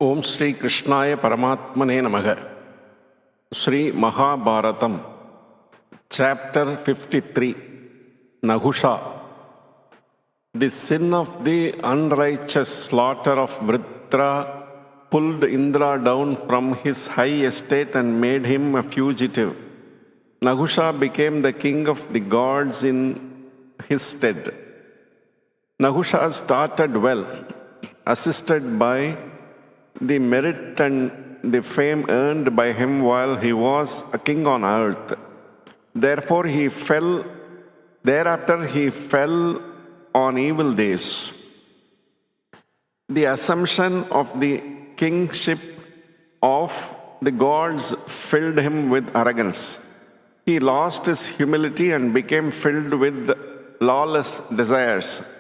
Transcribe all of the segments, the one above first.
Om Sri Krishnaya Paramatmane Namaha. Sri Mahabharatham, Chapter 53, Nahusha. The sin of the unrighteous slaughter of Vritra pulled Indra down from his high estate and made him a fugitive. Nahusha became the king of the gods in his stead. Nahusha started well, assisted by the merit and the fame earned by him while he was a king on earth. Thereafter he fell on evil days. The assumption of the kingship of the gods filled him with arrogance. He lost his humility and became filled with lawless desires.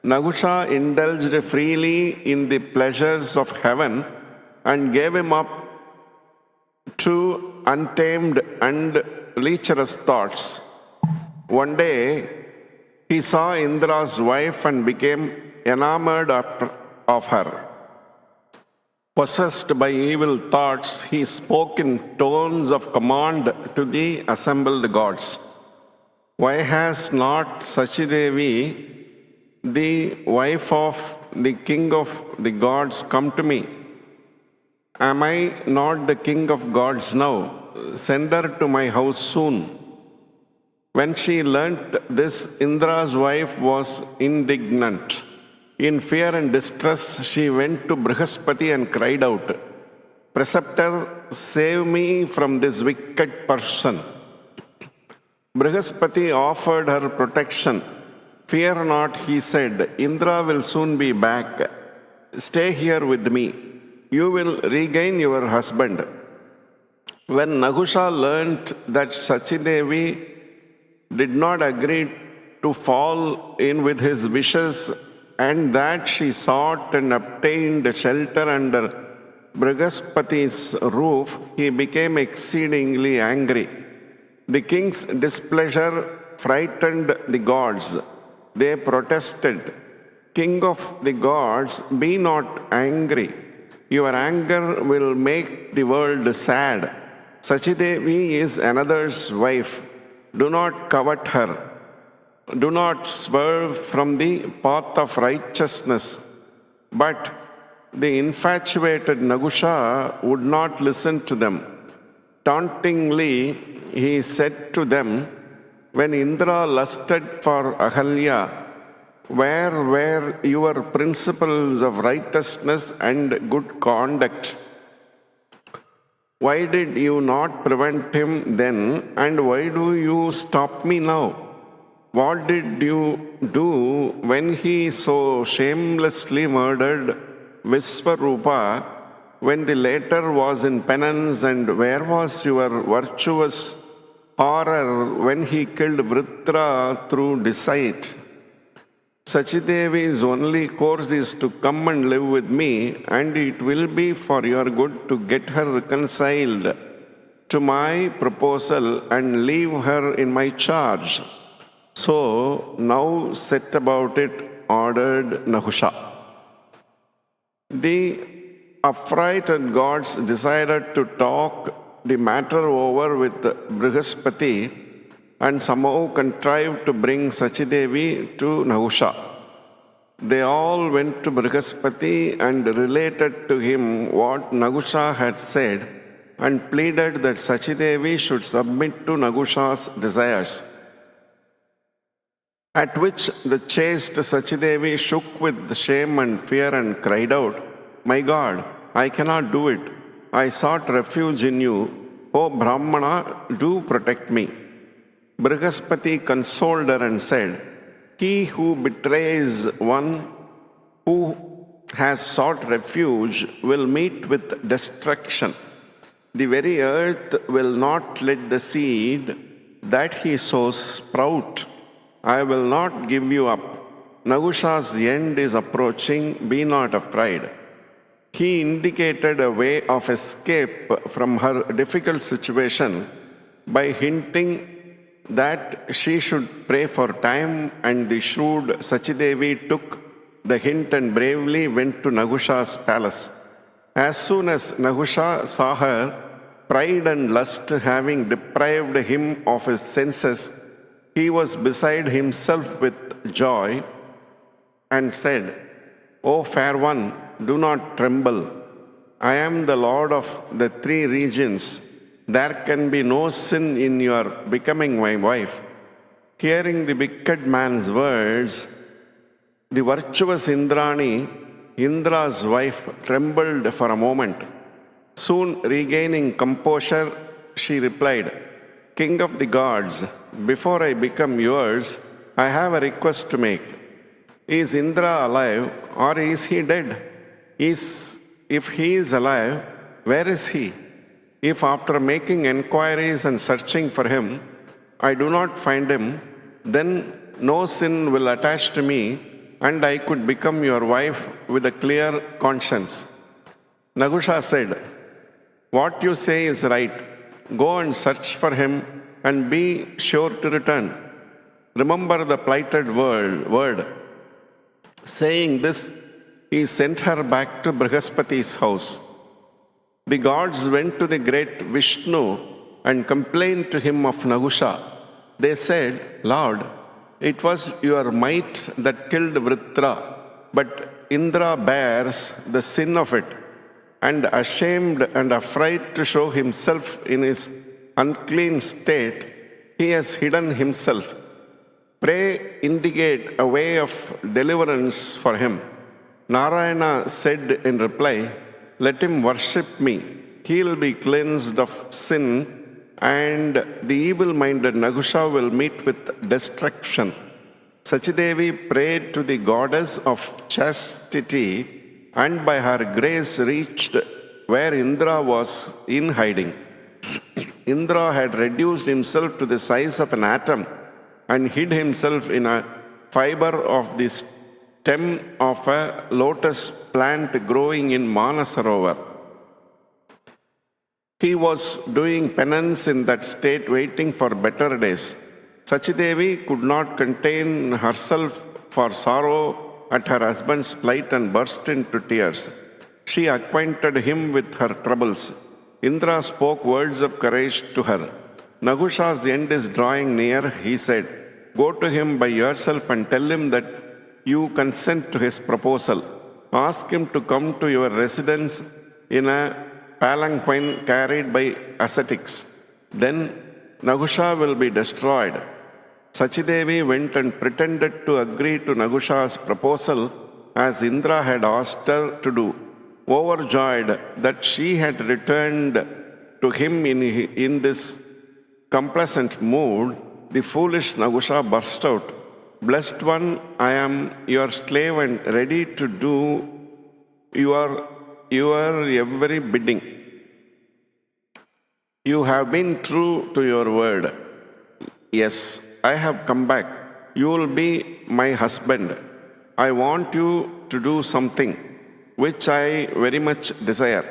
Nahusha indulged freely in the pleasures of heaven and gave him up to untamed and lecherous thoughts. One day, he saw Indra's wife and became enamored of her. Possessed by evil thoughts, he spoke in tones of command to the assembled gods. Why has not Sachidevi, the wife of the king of the gods, come to me? Am I not the king of gods now? Send her to my house soon. When she learnt this, Indra's wife was indignant. In fear and distress, she went to Brihaspati and cried out, "Preceptor, save me from this wicked person." Brihaspati offered her protection. "Fear not," he said, "Indra will soon be back. Stay here with me. You will regain your husband." When Nahusha learnt that Sachidevi did not agree to fall in with his wishes and that she sought and obtained shelter under Brihaspati's roof, he became exceedingly angry. The king's displeasure frightened the gods. They protested, "King of the gods, be not angry. Your anger will make the world sad. Sachidevi is another's wife. Do not covet her. Do not swerve from the path of righteousness." But the infatuated Nahusha would not listen to them. Tauntingly, he said to them, "When Indra lusted for Ahalya, where were your principles of righteousness and good conduct? Why did you not prevent him then, and why do you stop me now? What did you do when he so shamelessly murdered Visvarupa, when the latter was in penance, and where was your virtuous horror when he killed Vritra through deceit? Sachidevi's only course is to come and live with me, and it will be for your good to get her reconciled to my proposal and leave her in my charge. So now set about it," ordered Nahusha. The affrighted gods decided to talk the matter over with Brihaspati and somehow contrived to bring Sachidevi to Nahusha. They all went to Brihaspati and related to him what Nahusha had said and pleaded that Sachidevi should submit to Nahusha's desires. At which the chaste Sachidevi shook with shame and fear and cried out, "My God, I cannot do it. I sought refuge in you. O Brahmana, do protect me." Brihaspati consoled her and said, "He who betrays one who has sought refuge will meet with destruction. The very earth will not let the seed that he sows sprout. I will not give you up. Nahusha's end is approaching. Be not afraid." He indicated a way of escape from her difficult situation by hinting that she should pray for time, and the shrewd Sachidevi took the hint and bravely went to Nahusha's palace. As soon as Nahusha saw her, pride and lust having deprived him of his senses, he was beside himself with joy and said, O fair one, do not tremble. I am the Lord of the three regions. There can be no sin in your becoming my wife. Hearing the wicked man's words, the virtuous Indrani, Indra's wife, trembled for a moment. Soon regaining composure, she replied, King of the gods, before I become yours, I have a request to make. Is Indra alive or is he dead? If he is alive, where is he? If after making enquiries and searching for him, I do not find him, then no sin will attach to me, and I could become your wife with a clear conscience. Nahusha said, What you say is right. Go and search for him and be sure to return. Remember the plighted word. Saying this, he sent her back to Brihaspati's house. The gods went to the great Vishnu and complained to him of Nahusha. They said, Lord, it was your might that killed Vritra, but Indra bears the sin of it, and ashamed and afraid to show himself in his unclean state, he has hidden himself. Pray indicate a way of deliverance for him. Narayana said in reply, Let him worship me. He will be cleansed of sin, and the evil-minded Nahusha will meet with destruction. Sachidevi prayed to the goddess of chastity, and by her grace reached where Indra was in hiding. Indra had reduced himself to the size of an atom and hid himself in a fiber of the stem of a lotus plant growing in Manasarovar. He was doing penance in that state, waiting for better days. Sachidevi could not contain herself for sorrow at her husband's plight and burst into tears. She acquainted him with her troubles. Indra spoke words of courage to her. Nahusha's end is drawing near, he said. Go to him by yourself and tell him that you consent to his proposal. Ask him to come to your residence in a palanquin carried by ascetics. Then Nahusha will be destroyed. Sachidevi went and pretended to agree to Nahusha's proposal as Indra had asked her to do. Overjoyed that she had returned to him in this complacent mood, the foolish Nahusha burst out, Blessed one, I am your slave and ready to do your every bidding. You have been true to your word. Yes, I have come back. You will be my husband. I want you to do something which I very much desire.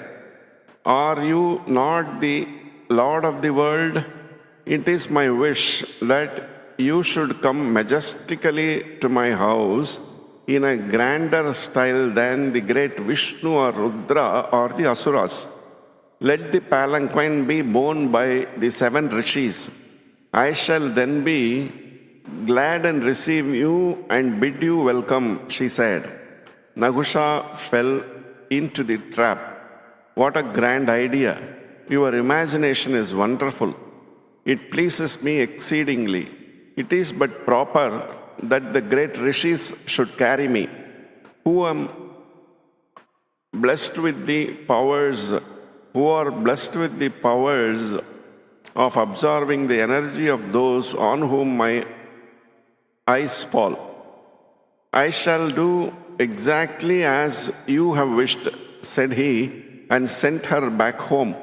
Are you not the Lord of the world? It is my wish that you should come majestically to my house in a grander style than the great Vishnu or Rudra or the Asuras. Let the palanquin be borne by the 7 rishis. I shall then be glad and receive you and bid you welcome, she said. Nahusha fell into the trap. What a grand idea! Your imagination is wonderful. It pleases me exceedingly. It is but proper that the great rishis should carry me, who are blessed with the powers of absorbing the energy of those on whom my eyes fall. I shall do exactly as you have wished, said he, and sent her back home.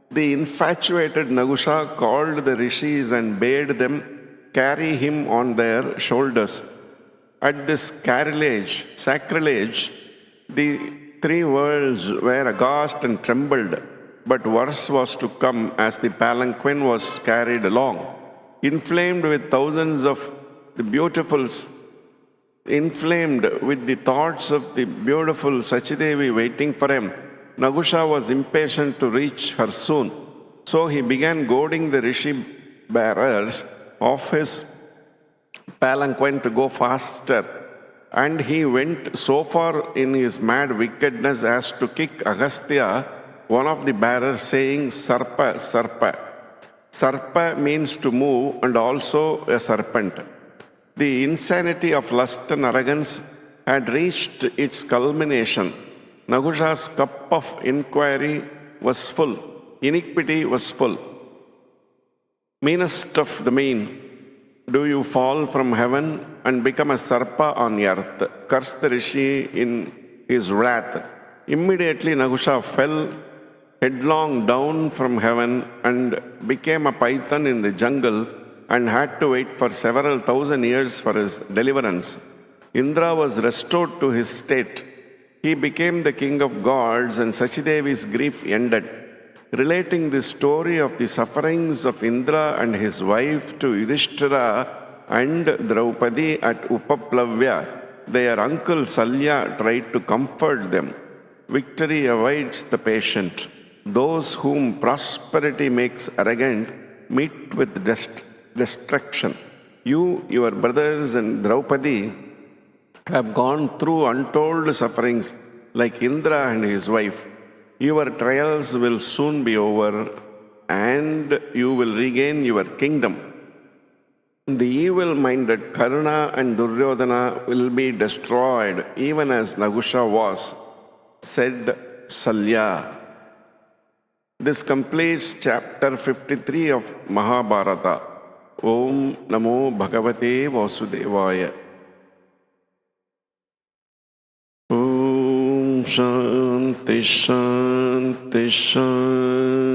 The infatuated Nahusha called the rishis and bade them carry him on their shoulders. At this sacrilege, the 3 worlds were aghast and trembled, but worse was to come as the palanquin was carried along. Inflamed with thoughts of the beautiful Sachidevi waiting for him, Nahusha was impatient to reach her soon, so he began goading the rishi bearers of his palanquin to go faster. And he went so far in his mad wickedness as to kick Agastya, one of the bearers, saying, Sarpa, Sarpa. Sarpa means to move and also a serpent. The insanity of lust and arrogance had reached its culmination. Nahusha's cup of iniquity was full. Meanest of the mean, do you fall from heaven and become a sarpa on earth? Cursed the rishi in his wrath. Immediately Nahusha fell headlong down from heaven and became a python in the jungle and had to wait for several thousand years for his deliverance. Indra was restored to his state. He became the king of gods, and Sachidevi's grief ended. Relating the story of the sufferings of Indra and his wife to Yudhishthira and Draupadi at Upaplavya, their uncle Salya tried to comfort them. Victory awaits the patient. Those whom prosperity makes arrogant meet with destruction. You, your brothers, and Draupadi have gone through untold sufferings like Indra and his wife. Your trials will soon be over, and you will regain your kingdom. The evil-minded Karna and Duryodhana will be destroyed, even as Nahusha was, said Salya. This completes chapter 53 of Mahabharata. Om Namo Bhagavate Vasudevaya. Om Shanti Shanti Shanti.